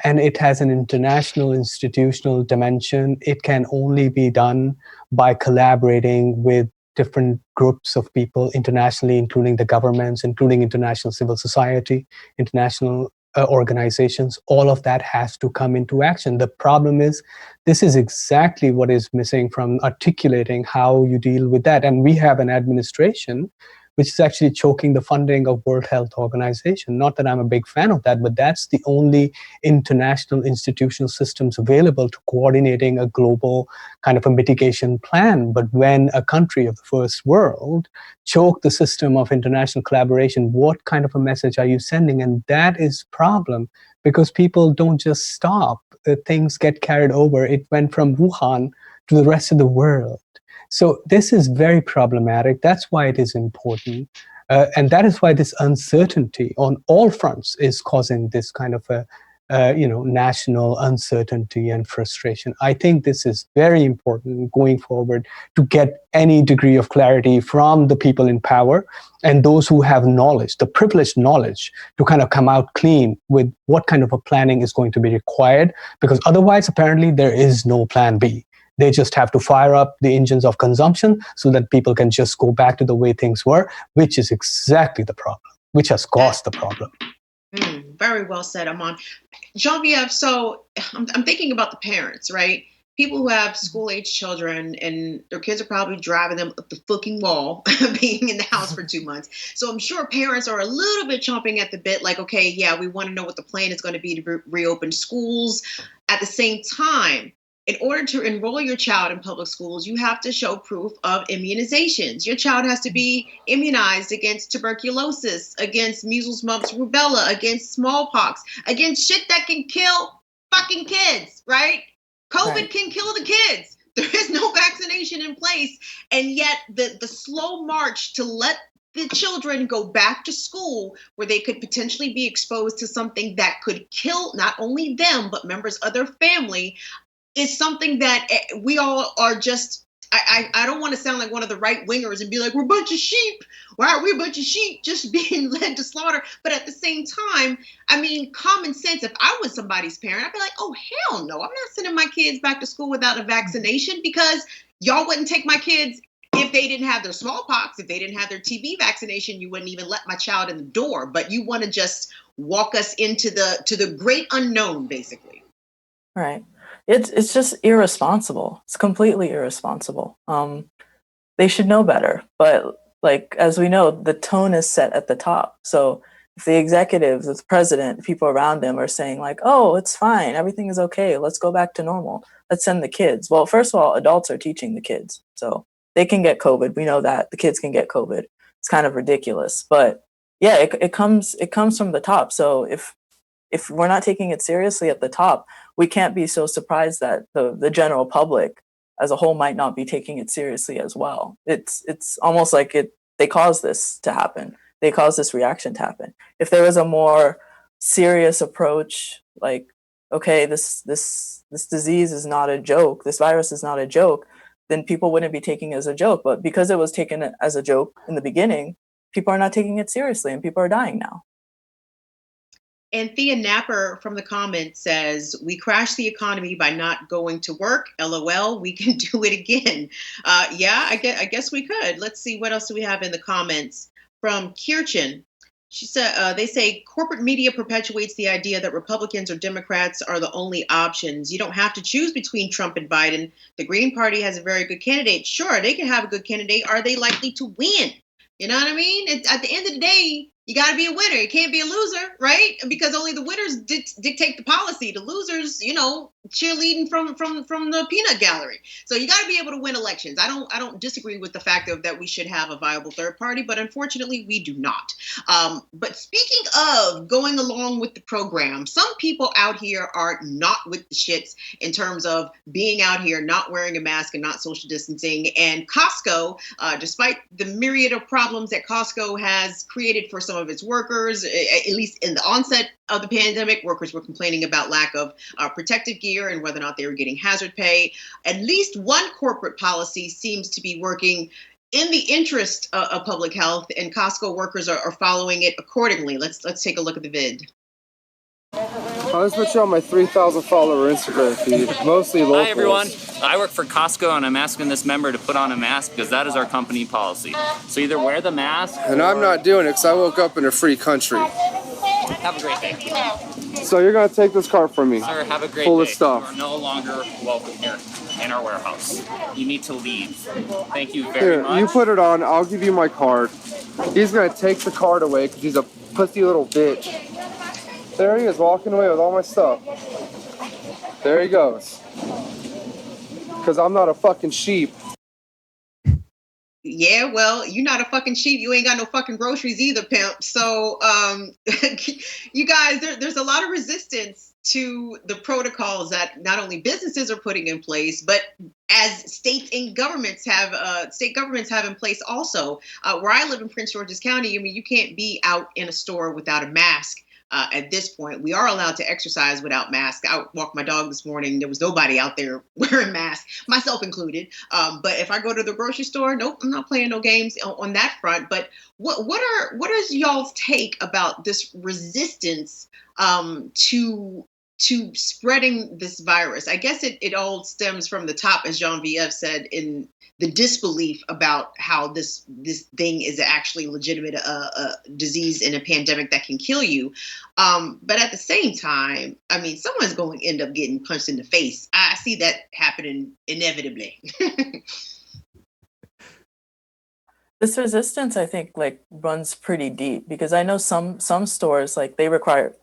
and it has an international institutional dimension. It can only be done by collaborating with different groups of people internationally, including the governments, including international civil society, international organizations. All of that has to come into action. The problem is, this is exactly what is missing from articulating how you deal with that. And we have an administration which is actually choking the funding of World Health Organization. Not that I'm a big fan of that, but that's the only international institutional systems available to coordinating a global kind of a mitigation plan. But when a country of the first world choke the system of international collaboration, what kind of a message are you sending? And that is problem, because people don't just stop. Things get carried over. It went from Wuhan to the rest of the world. So this is very problematic. That's why it is important. And that is why this uncertainty on all fronts is causing this kind of a national uncertainty and frustration. I think this is very important going forward to get any degree of clarity from the people in power and those who have knowledge, the privileged knowledge, to kind of come out clean with what kind of a planning is going to be required, because otherwise, apparently, there is no plan B. They just have to fire up the engines of consumption so that people can just go back to the way things were, which is exactly the problem, which has caused the problem. Very well said, Aman. Genevieve, so I'm thinking about the parents, right? People who have school-age children and their kids are probably driving them up the fucking wall, being in the house for 2 months. So I'm sure parents are a little bit chomping at the bit, like, okay, yeah, we want to know what the plan is going to be to reopen schools. At the same time, in order to enroll your child in public schools, you have to show proof of immunizations. Your child has to be immunized against tuberculosis, against measles, mumps, rubella, against smallpox, against shit that can kill fucking kids, right? COVID can kill the kids. There is no vaccination in place. And yet the slow march to let the children go back to school where they could potentially be exposed to something that could kill not only them, but members of their family, is something that we all are just, I don't want to sound like one of the right wingers and be like, we're a bunch of sheep. Why are we a bunch of sheep just being led to slaughter? But at the same time, I mean, common sense, if I was somebody's parent, I'd be like, oh, hell no, I'm not sending my kids back to school without a vaccination, because y'all wouldn't take my kids if they didn't have their smallpox, if they didn't have their TB vaccination. You wouldn't even let my child in the door. But you want to just walk us into the great unknown, basically. Right. It's just irresponsible. It's completely irresponsible. They should know better. But like, as we know, the tone is set at the top. So if the executives, the president, people around them are saying like, oh, it's fine, everything is okay, let's go back to normal, let's send the kids. Well, first of all, adults are teaching the kids. So they can get COVID. We know that. The kids can get COVID. It's kind of ridiculous. But yeah, it comes from the top. So if we're not taking it seriously at the top, we can't be so surprised that the general public as a whole might not be taking it seriously as well. It's almost like they caused this to happen. They caused this reaction to happen. If there was a more serious approach, like, okay, this disease is not a joke, this virus is not a joke, then people wouldn't be taking it as a joke. But because it was taken as a joke in the beginning, people are not taking it seriously and people are dying now. And Thea Napper from the comments says, we crashed the economy by not going to work. LOL, we can do it again. Yeah, I guess we could. Let's see, what else do we have in the comments? From Kirchen, she said, they say corporate media perpetuates the idea that Republicans or Democrats are the only options. You don't have to choose between Trump and Biden. The Green Party has a very good candidate. Sure, they can have a good candidate. Are they likely to win? You know what I mean? At the end of the day, you got to be a winner. You can't be a loser, right? Because only the winners dictate the policy. The losers, cheerleading from the peanut gallery. So you got to be able to win elections. I don't disagree with the fact that we should have a viable third party, but unfortunately we do not. But speaking of going along with the program, some people out here are not with the shits in terms of being out here not wearing a mask and not social distancing. And Costco, despite the myriad of problems that Costco has created for some of its workers, at least in the onset of the pandemic, workers were complaining about lack of protective gear and whether or not they were getting hazard pay. At least one corporate policy seems to be working in the interest of public health, and Costco workers are following it accordingly. Let's take a look at the vid. I'll just put you on my 3,000 follower Instagram feed, mostly locals. Hi everyone, I work for Costco and I'm asking this member to put on a mask because that is our company policy. So either wear the mask and I'm not doing it because I woke up in a free country. Have a great day. So you're going to take this cart from me? Sir, have a great full day. Of stuff. You are no longer welcome here in our warehouse. You need to leave. Thank you very much. You put it on, I'll give you my card. He's going to take the card away because he's a pussy little bitch. There he is, walking away with all my stuff. There he goes. Because I'm not a fucking sheep. Yeah, well, you're not a fucking sheep. You ain't got no fucking groceries either, pimp. So, you guys, there's a lot of resistance to the protocols that not only businesses are putting in place, but as states and governments have in place also. Where I live in Prince George's County, I mean, you can't be out in a store without a mask. At this point, we are allowed to exercise without masks. I walked my dog this morning. There was nobody out there wearing masks, myself included. But if I go to the grocery store, nope, I'm not playing no games on that front. But what is y'all's take about this resistance to spreading this virus? I guess it all stems from the top, as Genevieve said, in the disbelief about how this thing is actually legitimate disease and a pandemic that can kill you. But at the same time, I mean, someone's going to end up getting punched in the face. I see that happening inevitably. This resistance, I think, like runs pretty deep because I know some stores, like the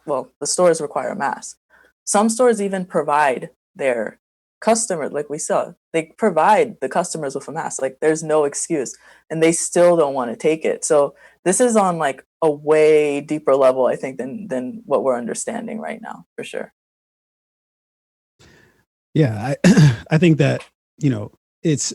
stores require a mask. Some stores even provide their customers, like we saw, they provide the customers with a mask. Like there's no excuse, and they still don't want to take it. So this is on like a way deeper level, I think, than what we're understanding right now, for sure. Yeah, I think that, you know, it's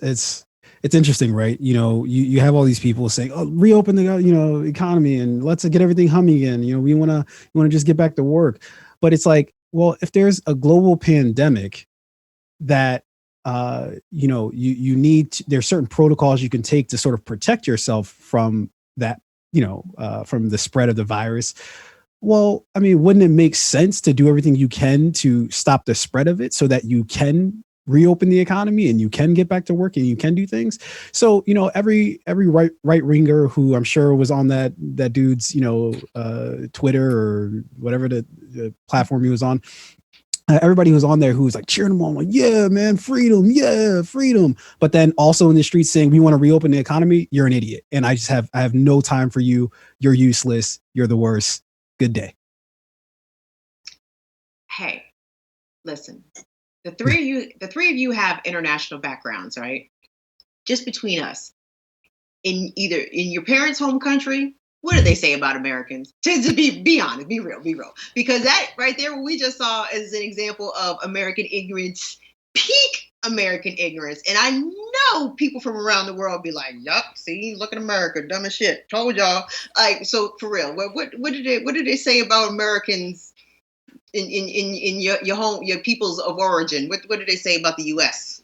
interesting, right? You know, you have all these people saying, "Oh, reopen the economy and let's get everything humming again." You know, we want to just get back to work. But it's like, well, if there's a global pandemic that you need there's certain protocols you can take to sort of protect yourself from that, from the spread of the virus. Well, I mean, wouldn't it make sense to do everything you can to stop the spread of it so that you can reopen the economy and you can get back to work and you can do things? So, you know, every right winger who I'm sure was on that dude's, Twitter or whatever the platform he was on, everybody who was on there who was like cheering him on, like, yeah, man, freedom, yeah, freedom. But then also in the streets saying we want to reopen the economy, you're an idiot. And I have no time for you. You're useless. You're the worst. Good day. Hey, listen, the three of you have international backgrounds, right? Just between us, in your parents' home country, what do they say about Americans? To be honest, be real. Because that right there, what we just saw is an example of American ignorance, peak American ignorance. And I know people from around the world be like, yup, see, look at America, dumb as shit. Told y'all. Like, so for real, what did they say about Americans in your home, your peoples of origin? What did they say about the US?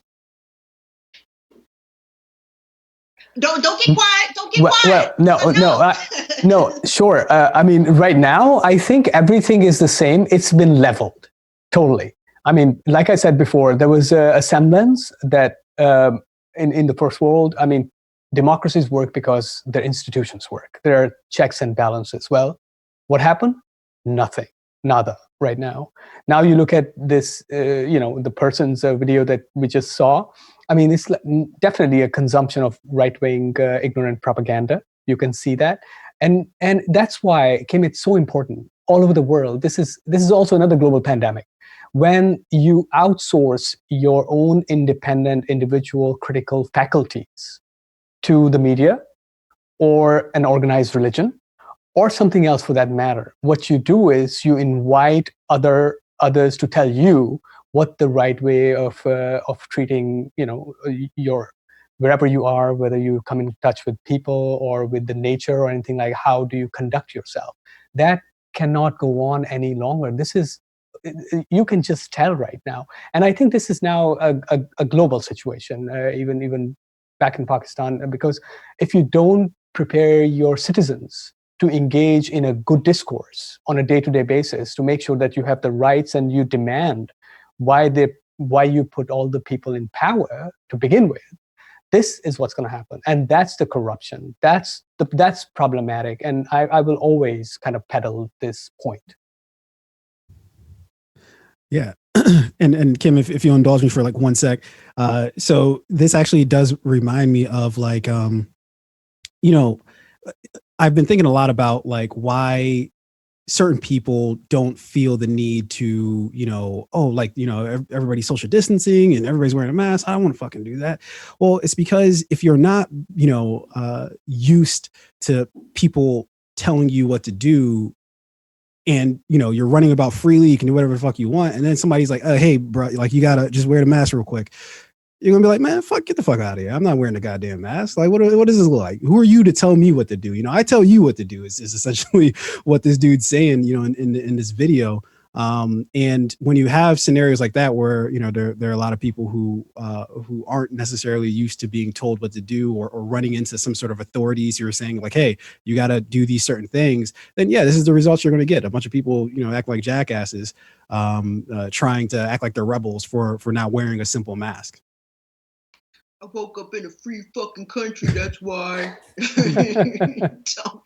Don't get quiet. Don't get quiet. No, sure. I mean, right now, I think everything is the same. It's been leveled totally. I mean, like I said before, there was a semblance that in the first world, I mean, democracies work because their institutions work. There are checks and balances. Well, what happened? Nothing. Nada right now. Now you look at this, the person's video that we just saw. I mean, it's definitely a consumption of right-wing ignorant propaganda. You can see that. And that's why, Kim, it's so important all over the world. This is also another global pandemic. when you outsource your own independent, individual, critical faculties to the media or an organized religion or something else for that matter. What you do is you invite others to tell you what the right way of treating, your wherever you are, whether you come in touch with people or with the nature or anything, like how do you conduct yourself. That cannot go on any longer. This is, you can just tell right now. And I think this is now a global situation, even back in Pakistan, because if you don't prepare your citizens to engage in a good discourse on a day-to-day basis, to make sure that you have the rights and you demand why you put all the people in power to begin with, this is what's going to happen. And that's the corruption. That's problematic. And I will always kind of peddle this point. Yeah. And Kim, if you'll indulge me for like 1 sec. So this actually does remind me of like, I've been thinking a lot about like why certain people don't feel the need to, everybody's social distancing and everybody's wearing a mask. I don't want to fucking do that. Well, it's because if you're not, used to people telling you what to do, and you're running about freely, you can do whatever the fuck you want, and then somebody's like, hey, bro, like you gotta just wear the mask real quick. You're gonna be like, man, get the fuck out of here. I'm not wearing the goddamn mask. Like, what does this look like? Who are you to tell me what to do? I tell you what to do is essentially what this dude's saying, in this video. And when you have scenarios like that where there are a lot of people who aren't necessarily used to being told what to do or running into some sort of authorities who are saying like, hey, you got to do these certain things, then yeah, this is the results you're going to get. A bunch of people act like jackasses, trying to act like they're rebels for not wearing a simple mask. I woke up in a free fucking country, that's why. Shut up.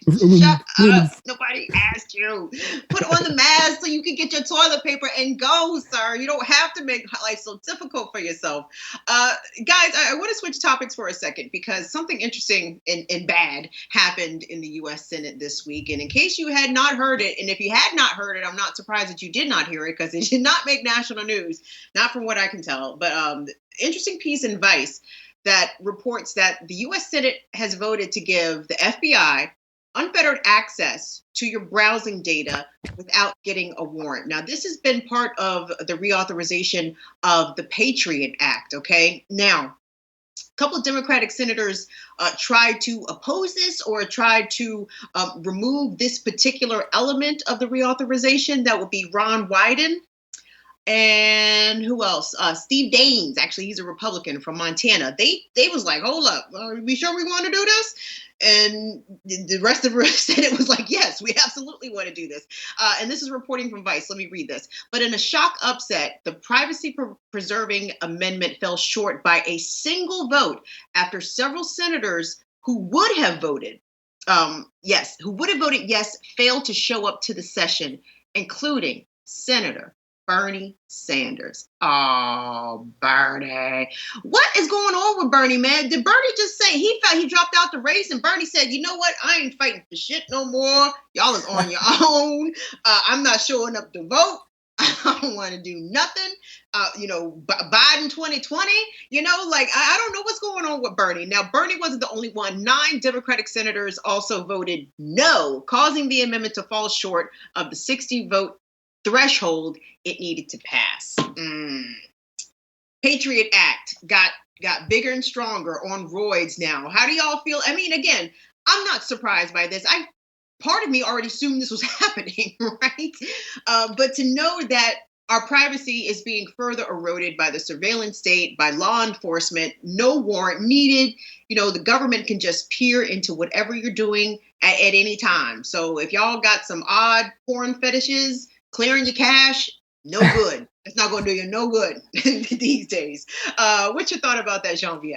Nobody asked you. Put on the mask so you can get your toilet paper and go, sir. You don't have to make life so difficult for yourself. Guys, I want to switch topics for a second because something interesting and bad happened in the U.S. Senate this week. And in case you had not heard it, and if you had not heard it, I'm not surprised that you did not hear it because it did not make national news, not from what I can tell. But interesting piece in Vice that reports that the U.S. Senate has voted to give the FBI unfettered access to your browsing data without getting a warrant. Now, this has been part of the reauthorization of the Patriot Act, okay? Now, a couple of Democratic senators tried to oppose this or tried to remove this particular element of the reauthorization. That would be Ron Wyden. And who else? Steve Daines, actually, he's a Republican from Montana. They was like, hold up, are we sure we want to do this? And the rest of the Senate was like, yes, we absolutely want to do this. And this is reporting from Vice. Let me read this. But in a shock upset, the privacy-preserving amendment fell short by a single vote after several senators who would have voted yes, failed to show up to the session, including Senator Bernie Sanders. Oh, Bernie. What is going on with Bernie, man? Did Bernie just say he dropped out the race and Bernie said, you know what? I ain't fighting for shit no more. Y'all is on your own. I'm not showing up to vote. I don't want to do nothing. Biden 2020, I don't know what's going on with Bernie. Now, Bernie wasn't the only one. 9 Democratic senators also voted no, causing the amendment to fall short of the 60 vote threshold it needed to pass. Patriot Act got bigger and stronger on roids now. How do y'all feel? I mean, again, I'm not surprised by this. Part of me already assumed this was happening, right? But to know that our privacy is being further eroded by the surveillance state, by law enforcement, no warrant needed. The government can just peer into whatever you're doing at any time. So if y'all got some odd porn fetishes, clearing your cache, no good. It's not going to do you no good these days. What's your thought about that, Genevieve?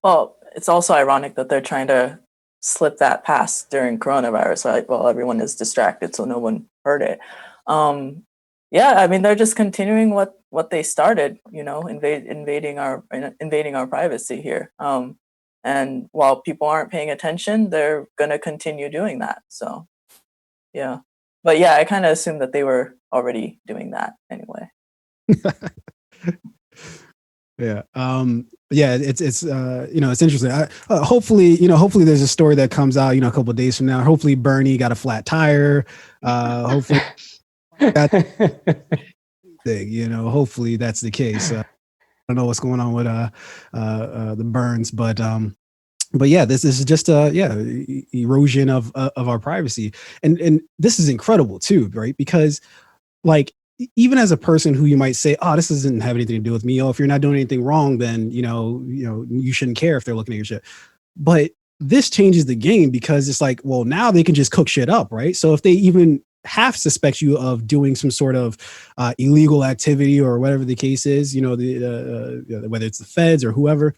Well, it's also ironic that they're trying to slip that past during coronavirus, right? Well, everyone is distracted, so no one heard it. Yeah, I mean, they're just continuing what they started, invading our privacy here. And while people aren't paying attention, they're going to continue doing that. So, yeah. But yeah, I kind of assumed that they were already doing that anyway. Yeah. Yeah, it's it's interesting. Hopefully there's a story that comes out, a couple of days from now. Hopefully Bernie got a flat tire. Hopefully that thing, hopefully that's the case. I don't know what's going on with the Burns, but yeah, this is just erosion of our privacy. And this is incredible too, right? Because like, even as a person who you might say, oh, this doesn't have anything to do with me. Oh, if you're not doing anything wrong, then, you shouldn't care if they're looking at your shit. But this changes the game because it's like, well, now they can just cook shit up, right? So if they even half suspect you of doing some sort of illegal activity or whatever the case is, whether it's the feds or whoever,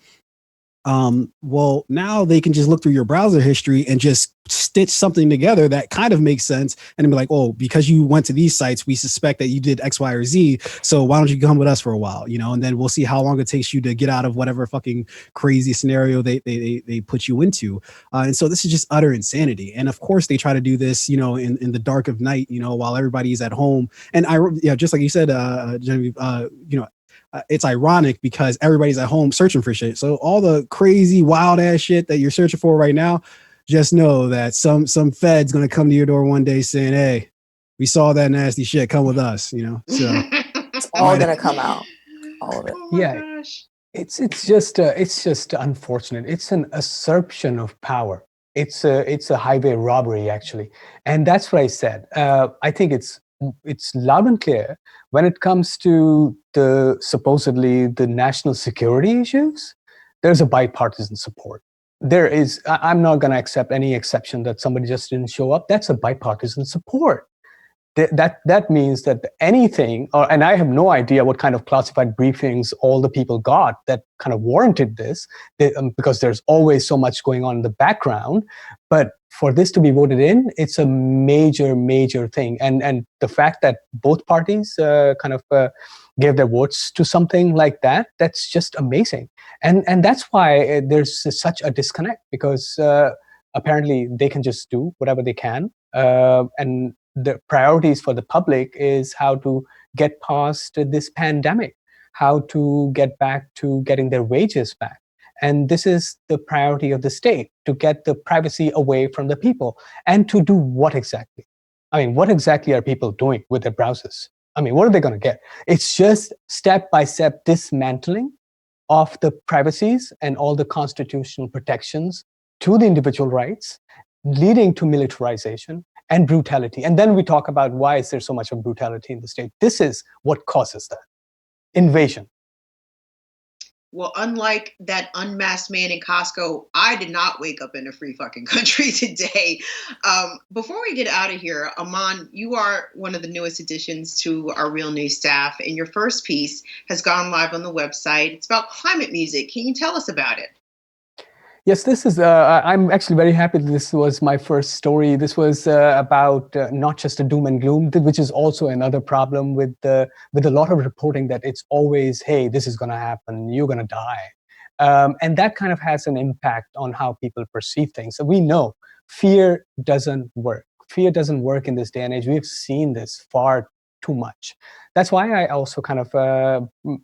well, now they can just look through your browser history and just stitch something together that kind of makes sense and be like, oh, because you went to these sites, we suspect that you did X, Y, or Z. So why don't you come with us for a while, and then we'll see how long it takes you to get out of whatever fucking crazy scenario they put you into. And so this is just utter insanity. And of course they try to do this, in the dark of night, while everybody's at home. And just like you said, Genevieve, it's ironic because everybody's at home searching for shit. So all the crazy, wild ass shit that you're searching for right now, just know that some fed's gonna come to your door one day saying, "Hey, we saw that nasty shit. Come with us." So it's all gonna come out, all of it. Oh my gosh. It's just unfortunate. It's an usurpation of power. It's a highway robbery actually, and that's what I said. I think it's loud and clear when it comes to supposedly the national security issues. There's a bipartisan support. There is. I'm not going to accept any exception that somebody just didn't show up. That's a bipartisan support. That means that anything, and I have no idea what kind of classified briefings all the people got that kind of warranted this, because there's always so much going on in the background. But for this to be voted in, it's a major, major thing. And the fact that both parties gave their votes to something like that, that's just amazing. And that's why there's such a disconnect, because apparently they can just do whatever they can. And the priorities for the public is how to get past this pandemic, how to get back to getting their wages back. And this is the priority of the state, to get the privacy away from the people. And to do what exactly? I mean, what exactly are people doing with their browsers? I mean, what are they going to get? It's just step-by-step dismantling of the privacies and all the constitutional protections to the individual rights, leading to militarization and brutality. And then we talk about why is there so much of brutality in the state. This is what causes that. Invasion. Well, unlike that unmasked man in Costco, I did not wake up in a free fucking country today. Before we get out of here, Aman, you are one of the newest additions to our Real News staff, and your first piece has gone live on the website. It's about climate music. Can you tell us about it? Yes, this is. I'm actually very happy that this was my first story. This was about not just a doom and gloom, which is also another problem with a lot of reporting, that it's always, hey, this is going to happen, you're going to die, and that kind of has an impact on how people perceive things. So we know fear doesn't work. Fear doesn't work in this day and age. We've seen this far too much. That's why I also kind of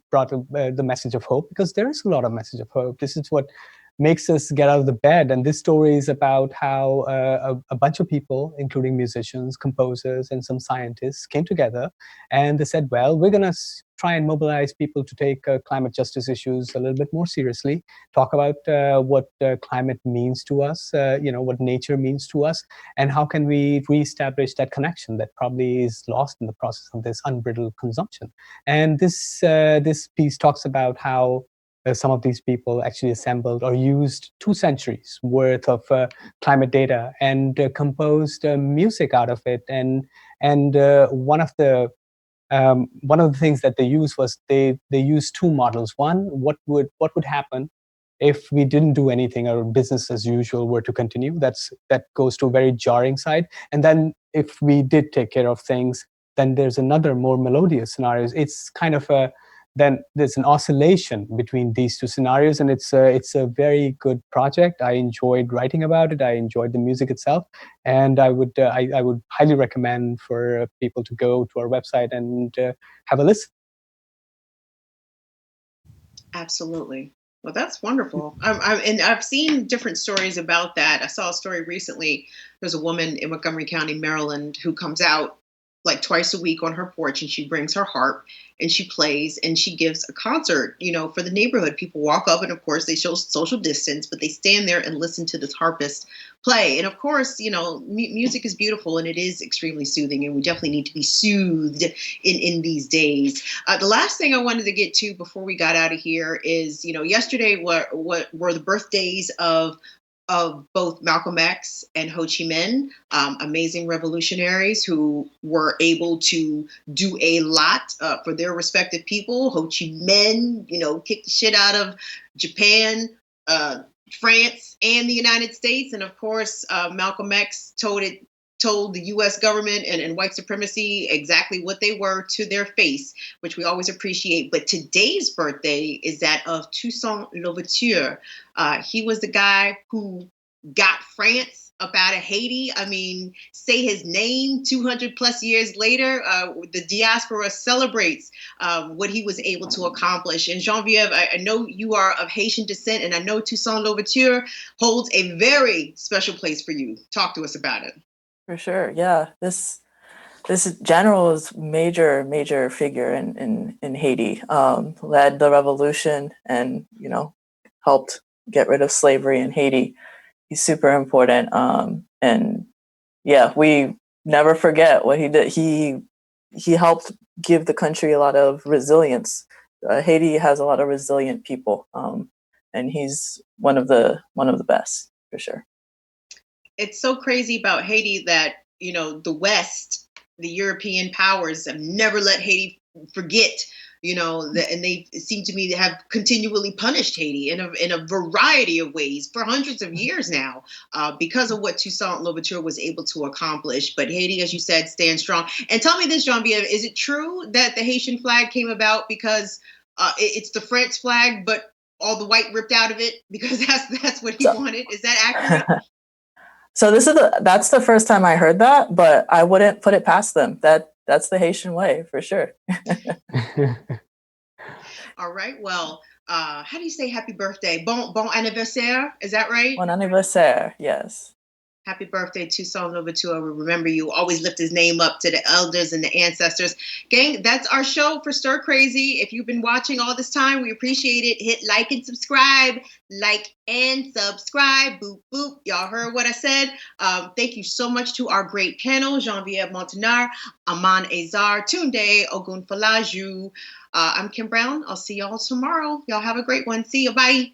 brought the message of hope, because there is a lot of message of hope. This is what makes us get out of the bed. And this story is about how a bunch of people, including musicians, composers, and some scientists, came together and they said, well, we're going to try and mobilize people to take climate justice issues a little bit more seriously, talk about what climate means to us, what nature means to us, and how can we reestablish that connection that probably is lost in the process of this unbridled consumption. And this piece talks about how some of these people actually assembled or used 2 centuries worth of climate data and composed music out of it. And one of the things that they used was they used 2 models. One, what would happen if we didn't do anything, or business as usual were to continue? That goes to a very jarring side. And then if we did take care of things, then there's another more melodious scenario. It's kind of then there's an oscillation between these two scenarios, and it's a very good project. I enjoyed writing about it. I enjoyed the music itself, and I would highly recommend for people to go to our website and have a listen. Absolutely. Well, that's wonderful. And I've seen different stories about that. I saw a story recently. There's a woman in Montgomery County, Maryland, who comes out like twice a week on her porch, and she brings her harp and she plays and she gives a concert, for the neighborhood. People walk up, and of course they show social distance, but they stand there and listen to this harpist play. And of course, music is beautiful and it is extremely soothing, and we definitely need to be soothed in these days. The last thing I wanted to get to before we got out of here is, yesterday were the birthdays of both Malcolm X and Ho Chi Minh, amazing revolutionaries who were able to do a lot for their respective people. Ho Chi Minh, kicked the shit out of Japan, France, and the United States. And of course, Malcolm X told the U.S. government and white supremacy exactly what they were to their face, which we always appreciate. But today's birthday is that of Toussaint L'ouverture. He was the guy who got France up out of Haiti. I mean, say his name 200 plus years later, the diaspora celebrates what he was able to accomplish. And Genevieve, I know you are of Haitian descent, and I know Toussaint L'ouverture holds a very special place for you. Talk to us about it. For sure, yeah. This general is major figure in Haiti. Led the revolution and helped get rid of slavery in Haiti. He's super important. And yeah, we never forget what he did. He helped give the country a lot of resilience. Haiti has a lot of resilient people, and he's one of the best for sure. It's so crazy about Haiti that, the West, the European powers have never let Haiti forget, and they seem to me to have continually punished Haiti in a variety of ways for hundreds of years now, because of what Toussaint L'ouverture was able to accomplish. But Haiti, as you said, stands strong. And tell me this, Genevieve, is it true that the Haitian flag came about because it's the French flag, but all the white ripped out of it because that's what he wanted? Is that accurate? So that's the first time I heard that, but I wouldn't put it past them. That's the Haitian way for sure. All right. Well, how do you say happy birthday? Bon anniversaire. Is that right? Bon anniversaire. Yes. Happy birthday, Toussaint L'ouverture. We remember you. Always lift his name up to the elders and the ancestors. Gang, that's our show for Stir Crazy. If you've been watching all this time, we appreciate it. Hit like and subscribe. Like and subscribe. Boop, boop. Y'all heard what I said. Thank you so much to our great panel, Genevieve Montinar, Aman Azhar, Tunde, Ogunfolaju. I'm Kim Brown. I'll see y'all tomorrow. Y'all have a great one. See you. Bye.